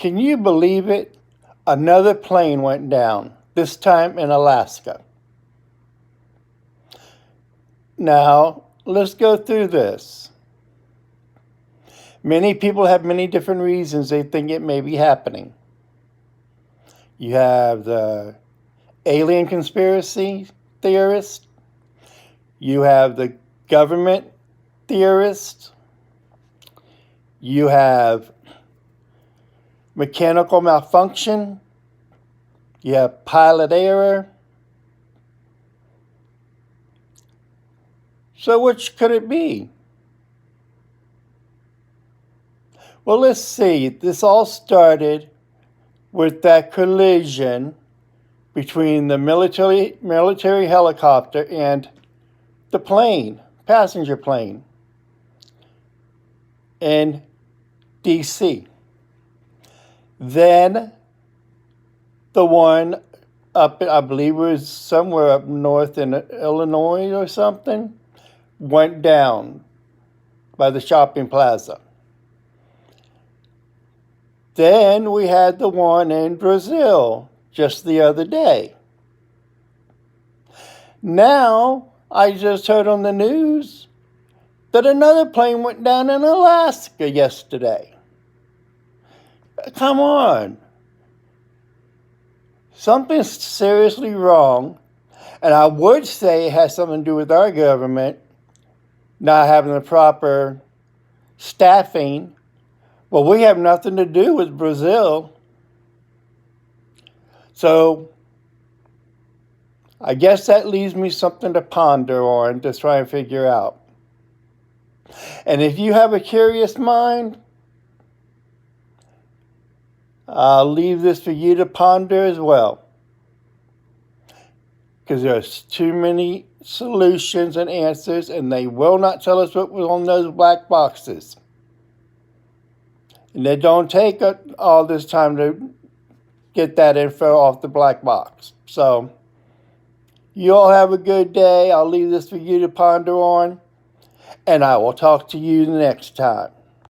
Can you believe it? Another plane went down, this time in Alaska. Now, let's go through this. Many people have many different reasons they think it may be happening. You have the alien conspiracy theorist. You have the government theorist. You have mechanical malfunction. You have pilot error. So which could it be? Well, let's see. This all started with that collision between the military helicopter and the plane, passenger plane, in D.C. Then the one up, I believe it was somewhere up north in Illinois or something, went down by the shopping plaza. Then we had the one in Brazil just the other day. Now, I just heard on the news that another plane went down in Alaska yesterday. Come on. Something's seriously wrong, and I would say it has something to do with our government not having the proper staffing. Well, we have nothing to do with Brazil. So I guess that leaves me something to ponder on to try and figure out. And if you have a curious mind, I'll leave this for you to ponder as well. Because there's too many solutions and answers, and they will not tell us what was on those black boxes. And they don't take all this time to get that info off the black box. So, you all have a good day. I'll leave this for you to ponder on. And I will talk to you next time.